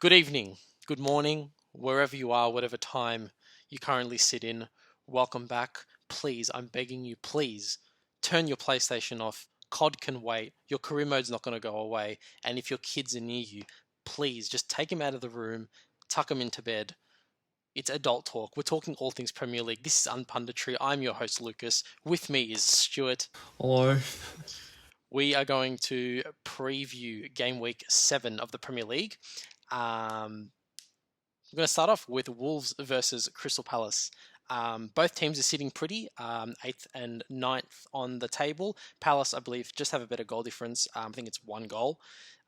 Good evening, good morning, wherever you are, whatever time you currently sit in. Welcome back. Please, I'm begging you, please turn your PlayStation off. COD can wait. Your career mode's not going to go away. And if your kids are near you, please just take them out of the room, tuck them into bed. It's adult talk. We're talking all things Premier League. This is unPUNDITRY. I'm your host, Lucas. With me is Stuart. Hello. We are going to preview game week 7 of the Premier League. We're going to start off with Wolves versus Crystal Palace. Both teams are sitting pretty, 8th and 9th on the table. Palace, I believe, just have a better goal difference. I think it's 1 goal.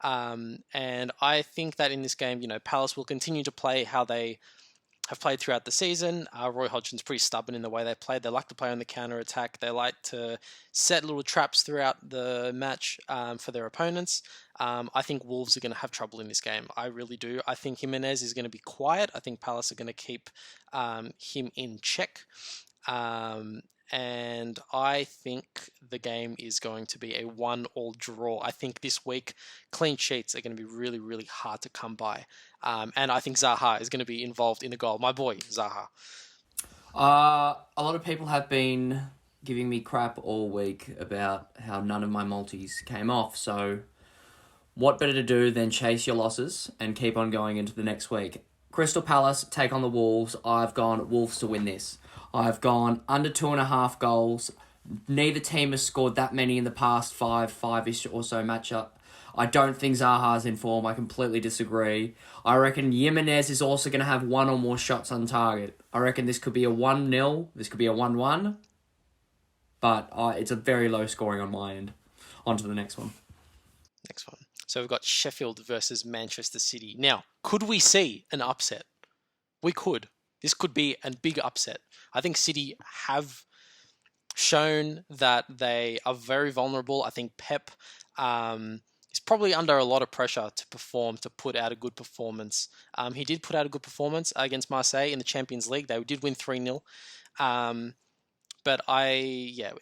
And I think that in this game, Palace will continue to play how they have played throughout the season. Roy Hodgson's pretty stubborn in the way they play. They like to play on the counter attack. They like to set little traps throughout the match for their opponents. I think Wolves are going to have trouble in this game. I really do. I think Jimenez is going to be quiet. I think Palace are going to keep him in check. And I think the game is going to be a 1-1 draw. I think this week clean sheets are going to be really, really hard to come by. And I think Zaha is going to be involved in the goal. My boy, Zaha. A lot of people have been giving me crap all week about how none of my multis came off, so what better to do than chase your losses and keep on going into the next week? Crystal Palace take on the Wolves. I've gone Wolves to win this. I've gone under 2.5 goals. Neither team has scored that many in the past five-ish or so matchup. I don't think Zaha's in form. I completely disagree. I reckon Jimenez is also going to have one or more shots on target. I reckon this could be a 1-0. This could be a 1-1. But it's a very low scoring on my end. On to the next one. Next one. So we've got Sheffield versus Manchester City. Now, could we see an upset? We could. This could be a big upset. I think City have shown that they are very vulnerable. I think Pep is probably under a lot of pressure to perform, to put out a good performance. He did put out a good performance against Marseille in the Champions League. They did win 3-0. But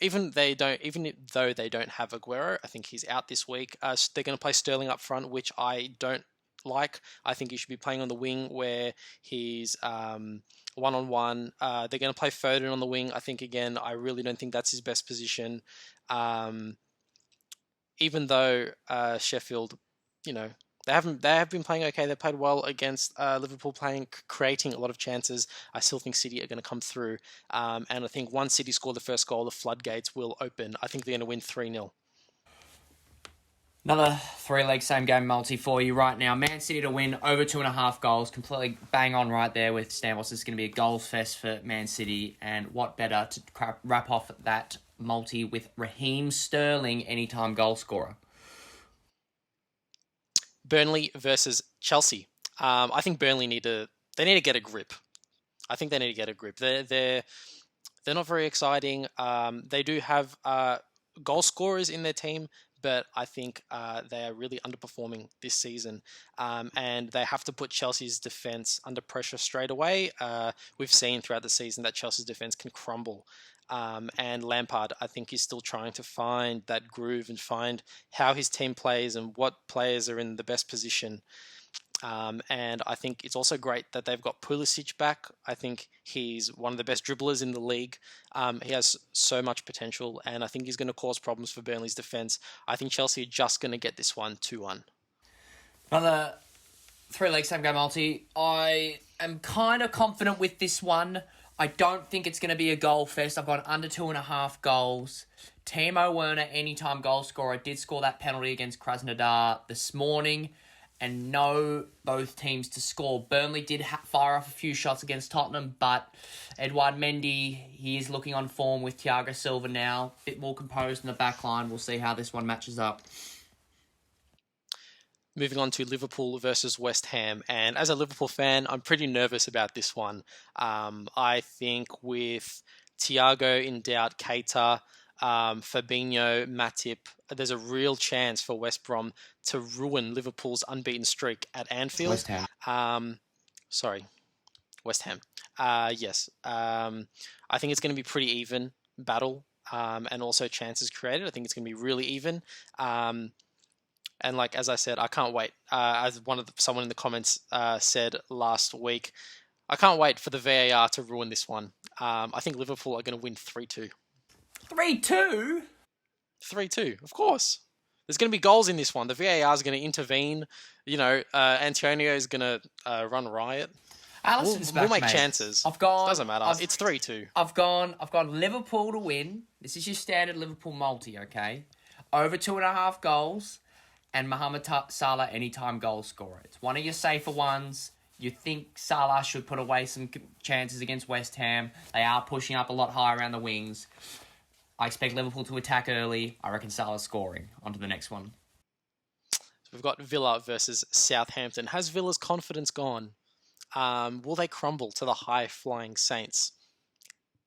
even though they don't have Aguero, I think he's out this week. They're going to play Sterling up front, which I don't like. I think he should be playing on the wing where he's one-on-one. They're going to play Foden on the wing. I think, again, I really don't think that's his best position. Even though Sheffield, they have been playing okay. They played well against Liverpool, creating a lot of chances. I still think City are going to come through. And I think once City score the first goal, the floodgates will open. I think they're going to win 3-0. Another 3-leg same game multi for you right now. Man City to win over 2.5 goals. Completely bang on right there with Stamos. It's going to be a goals fest for Man City. And what better to wrap off that multi with Raheem Sterling, anytime goal scorer. Burnley versus Chelsea. I think Burnley need to get a grip. I think they need to get a grip. They're not very exciting. They do have goal scorers in their team, but I think they are really underperforming this season. And they have to put Chelsea's defense under pressure straight away. We've seen throughout the season that Chelsea's defense can crumble. And Lampard, I think, is still trying to find that groove and find how his team plays and what players are in the best position. And I think it's also great that they've got Pulisic back. I think he's one of the best dribblers in the league. He has so much potential, and I think he's going to cause problems for Burnley's defence. I think Chelsea are just going to get this one 2-1. Another 3-leg same game multi. I am kind of confident with this one. I don't think it's going to be a goal fest. I've got under 2.5 goals. Timo Werner, anytime goal scorer, did score that penalty against Krasnodar this morning. And no, both teams to score. Burnley did fire off a few shots against Tottenham, but Edouard Mendy, he is looking on form with Thiago Silva now. A bit more composed in the back line. We'll see how this one matches up. Moving on to Liverpool versus West Ham. And as a Liverpool fan, I'm pretty nervous about this one. I think with Thiago in doubt, Keita, Fabinho, Matip, there's a real chance for West Brom to ruin Liverpool's unbeaten streak at Anfield. West Ham. West Ham. Yes. I think it's going to be pretty even battle and also chances created. I think it's going to be really even. And like as I said, I can't wait. As someone in the comments said last week, I can't wait for the VAR to ruin this one. I think Liverpool are going to win 3-2. 3-2? 3-2, of course. There's going to be goals in this one. The VAR is going to intervene. Antonio is going to run riot. Alison's We'll back, make mate. chances. I've gone. Doesn't matter. It's 3-2. I've gone Liverpool to win. This is your standard Liverpool multi, okay? Over 2.5 goals, and Mohamed Salah anytime goal scorer. It's one of your safer ones. You think Salah should put away some chances against West Ham. They are pushing up a lot higher around the wings. I expect Liverpool to attack early. I reckon Salah's scoring. On to the next one. So we've got Villa versus Southampton. Has Villa's confidence gone? Will they crumble to the high-flying Saints?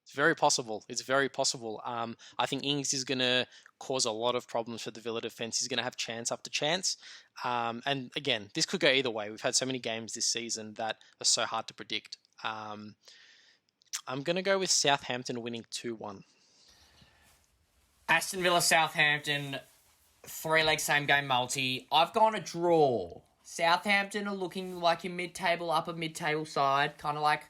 It's very possible. It's very possible. I think Ings is going to cause a lot of problems for the Villa defence. He's going to have chance after chance. And again, this could go either way. We've had so many games this season that are so hard to predict. I'm going to go with Southampton winning 2-1. Aston Villa, Southampton, 3-leg same game multi. I've gone a draw. Southampton are looking like your mid-table, upper mid-table side, kind of like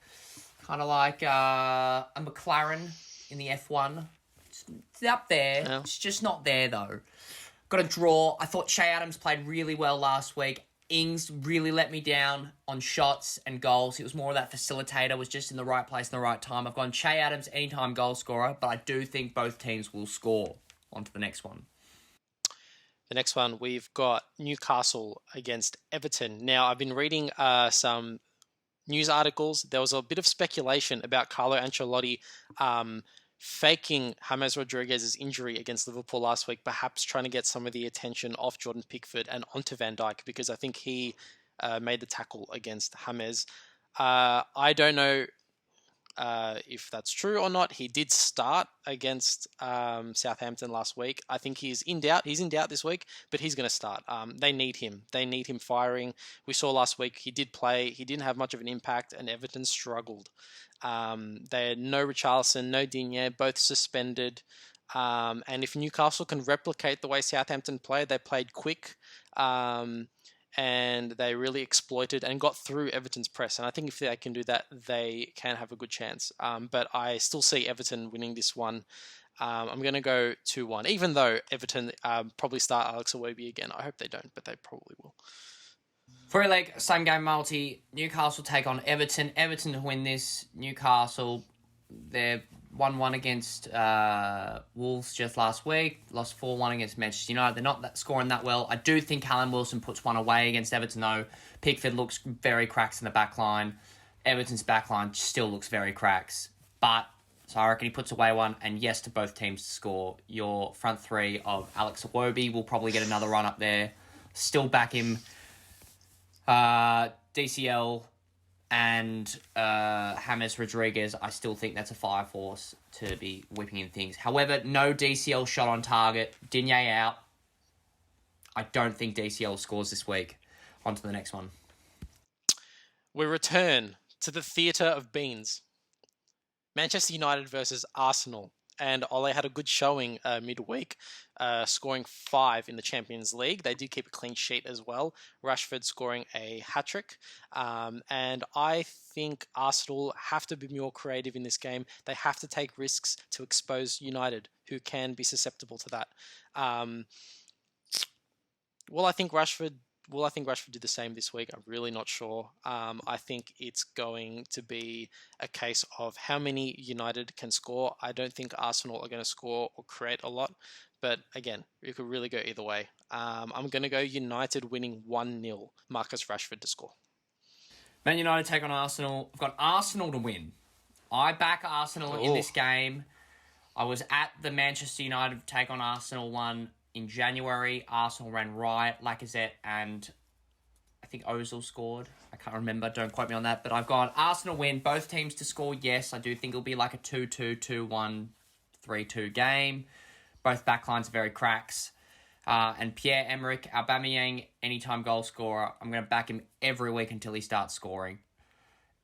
a McLaren in the F1. It's up there. Yeah. It's just not there though. Got a draw. I thought Shea Adams played really well last week. Ings really let me down on shots and goals. He was more of that facilitator, was just in the right place in the right time. I've gone Shea Adams anytime goal scorer, but I do think both teams will score. On to the next one. The next one, we've got Newcastle against Everton. Now, I've been reading some news articles. There was a bit of speculation about Carlo Ancelotti faking James Rodriguez's injury against Liverpool last week, perhaps trying to get some of the attention off Jordan Pickford and onto Van Dijk, because I think he made the tackle against James. I don't know if that's true or not. He did start against Southampton last week. I think he's in doubt. He's in doubt this week, but he's going to start. They need him. They need him firing. We saw last week he did play. He didn't have much of an impact, and Everton struggled. They had no Richarlison, no Digne, both suspended. And if Newcastle can replicate the way Southampton played, they played quick. And they really exploited and got through Everton's press. And I think if they can do that, they can have a good chance. But I still see Everton winning this one. I'm going to go 2-1, even though Everton probably start Alex Iwobi again. I hope they don't, but they probably will. 3-leg, same game multi. Newcastle take on Everton. Everton to win this. Newcastle, they're 1-1 against Wolves just last week. Lost 4-1 against Manchester United. They're not scoring that well. I do think Callum Wilson puts one away against Everton, though. Pickford looks very cracks in the back line. Everton's back line still looks very cracks. So I reckon he puts away one, and yes to both teams to score. Your front three of Alex Iwobi will probably get another run up there. Still back him. DCL and James Rodriguez, I still think that's a fire force to be whipping in things. However, no DCL shot on target. Digne out. I don't think DCL scores this week. On to the next one. We return to the theatre of beans. Manchester United versus Arsenal. And Ole had a good showing midweek, scoring 5 in the Champions League. They did keep a clean sheet as well. Rashford scoring a hat-trick. And I think Arsenal have to be more creative in this game. They have to take risks to expose United, who can be susceptible to that. Will I think Rashford did the same this week? I'm really not sure. I think it's going to be a case of how many United can score. I don't think Arsenal are going to score or create a lot. But again, it could really go either way. I'm going to go United winning 1-0. Marcus Rashford to score. Man United take on Arsenal. I've got Arsenal to win. I back Arsenal in this game. I was at the Manchester United take on Arsenal one in January. Arsenal ran riot. Lacazette and I think Ozil scored. I can't remember. Don't quote me on that. But I've got Arsenal win. Both teams to score. Yes, I do think it'll be like a 2-2, 2-1, 3-2 game. Both backlines are very cracks. And Pierre-Emerick Aubameyang, anytime goal scorer. I'm going to back him every week until he starts scoring.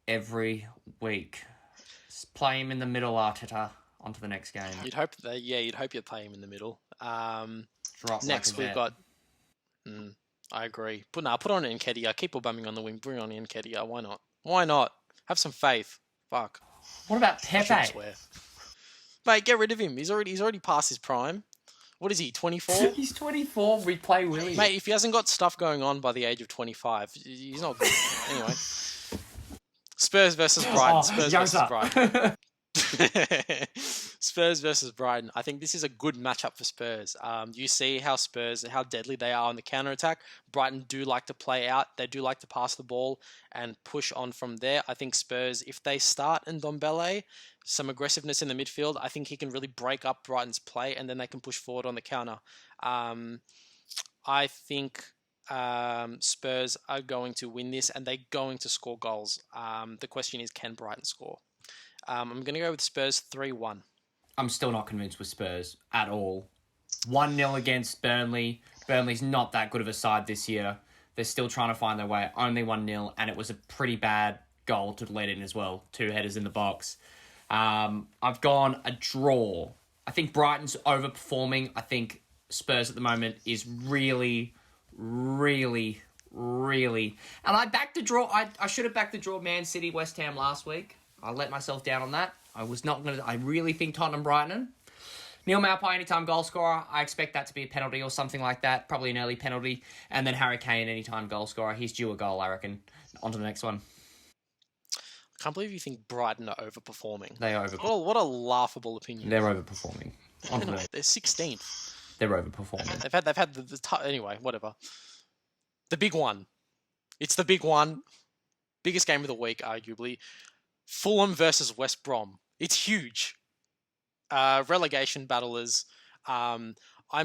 Every week. Just play him in the middle, Arteta. On to the next game. You'd hope you'd play him in the middle. Drop Next, Lacazette. we've got I agree. Put on Nketiah. Keep Aubameyang on the wing. Bring on Nketiah. Why not? Why not? Have some faith. Fuck. What about I shouldn't Pepe? swear. Mate, get rid of him. He's already past his prime. What is he? 24. He's 24. We play Willie. Mate, if he hasn't got stuff going on by the age of 25, he's not good. Anyway, Spurs versus Brighton. Spurs versus Brighton. Spurs versus Brighton. I think this is a good matchup for Spurs. You see how how deadly they are on the counter-attack. Brighton do like to play out. They do like to pass the ball and push on from there. I think Spurs, if they start Ndombele, some aggressiveness in the midfield, I think he can really break up Brighton's play and then they can push forward on the counter. I think Spurs are going to win this and they're going to score goals. The question is, can Brighton score? I'm going to go with Spurs 3-1. I'm still not convinced with Spurs at all. 1-0 against Burnley. Burnley's not that good of a side this year. They're still trying to find their way. Only 1-0, and it was a pretty bad goal to let in as well. 2 headers in the box. I've gone a draw. I think Brighton's overperforming. I think Spurs at the moment is really... And I backed the draw. I should have backed the draw Man City West Ham last week. I let myself down on that. I was not going to... I really think Tottenham Brighton. Neil Maupay, anytime goal scorer. I expect that to be a penalty or something like that. Probably an early penalty. And then Harry Kane, anytime goal scorer. He's due a goal, I reckon. On to the next one. I can't believe you think Brighton are overperforming. They are overperforming. What a laughable opinion. They're overperforming. On to the next. They're 16th. They're overperforming. They've had the anyway, whatever. The big one. It's the big one. Biggest game of the week, arguably. Fulham versus West Brom. It's huge. Relegation battlers. I'm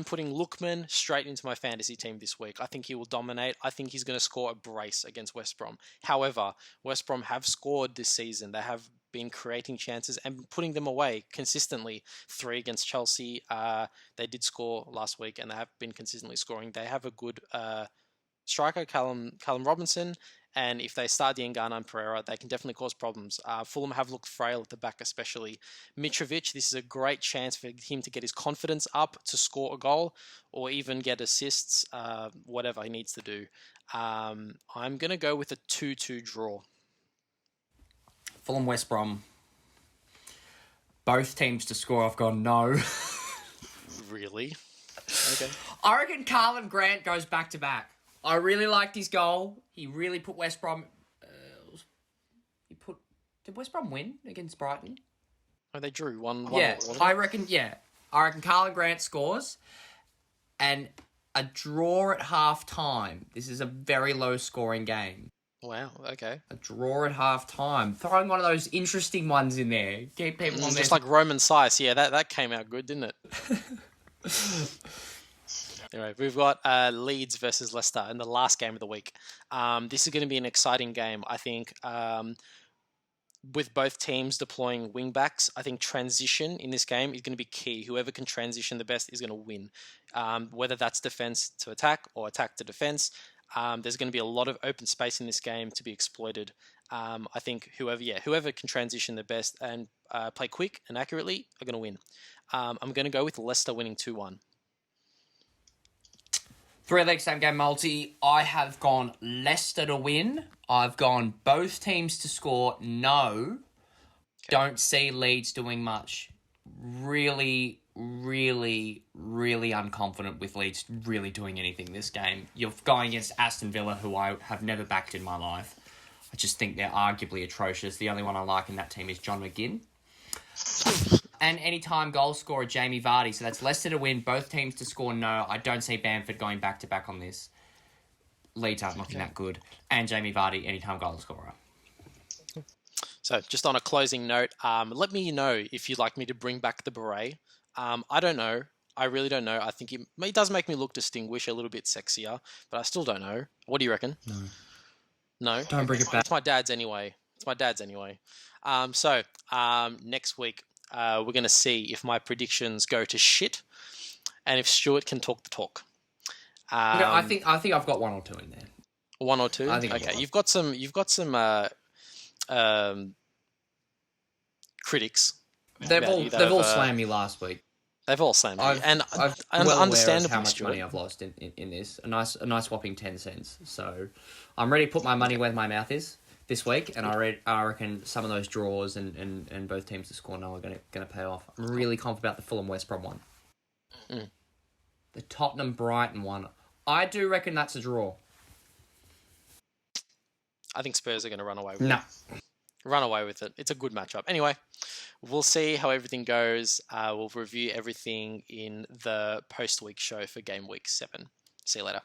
putting Lookman straight into my fantasy team this week. I think he will dominate. I think he's going to score a brace against West Brom. However, West Brom have scored this season. They have been creating chances and putting them away consistently. 3 against Chelsea. They did score last week and they have been consistently scoring. They have a good striker, Callum Robinson. And if they start Diangana and Pereira, they can definitely cause problems. Fulham have looked frail at the back, especially. Mitrovic, this is a great chance for him to get his confidence up to score a goal or even get assists, whatever he needs to do. I'm going to go with a 2-2 draw. Fulham West Brom. Both teams to score, I've gone no. Really? Okay. I reckon Carlin Grant goes back-to-back. I really liked his goal. He really put West Brom... Did West Brom win against Brighton? Oh, they drew one. Yeah, I reckon Carlin Grant scores. And a draw at half-time. This is a very low-scoring game. Wow, okay. A draw at half-time. Throwing one of those interesting ones in there. Keep people on just like Roman Sice. Yeah, that came out good, didn't it? Anyway, we've got Leeds versus Leicester in the last game of the week. This is going to be an exciting game. I think with both teams deploying wing-backs, I think transition in this game is going to be key. Whoever can transition the best is going to win. Whether that's defense to attack or attack to defense, there's going to be a lot of open space in this game to be exploited. I think whoever can transition the best and play quick and accurately are going to win. I'm going to go with Leicester winning 2-1. 3-leg same game multi. I have gone Leicester to win. I've gone both teams to score no. Okay. Don't see Leeds doing much. Really unconfident with Leeds really doing anything this game. You're going against Aston Villa, who I have never backed in my life. I just think they're arguably atrocious. The only one I like in that team is John McGinn. And anytime goal scorer, Jamie Vardy. So that's Leicester to win, both teams to score no. I don't see Bamford going back-to-back on this. Leeds aren't looking that good. And Jamie Vardy, anytime goal scorer. So just on a closing note, let me know if you'd like me to bring back the beret. I don't know. I really don't know. I think it does make me look distinguished, a little bit sexier, but I still don't know. What do you reckon? No? Don't bring it back. It's my dad's anyway. So next week, we're going to see if my predictions go to shit and if Stuart can talk the talk. I think I've got 1 or 2 in there. 1 or 2? I think okay. You've got some critics. They've all slammed me last week. They've all slammed you, I've and well aware of understandably, how much Stuart. money I've lost in this. A nice whopping 10 cents. So I'm ready to put my money where my mouth is this week, and I reckon some of those draws and both teams to score now are gonna pay off. I'm really confident about the Fulham West Brom one. Mm. The Tottenham Brighton one. I do reckon that's a draw. I think Spurs are going to run away with No. it. Run away with it. It's a good matchup. Anyway, we'll see how everything goes. We'll review everything in the post-week show for game week 7. See you later.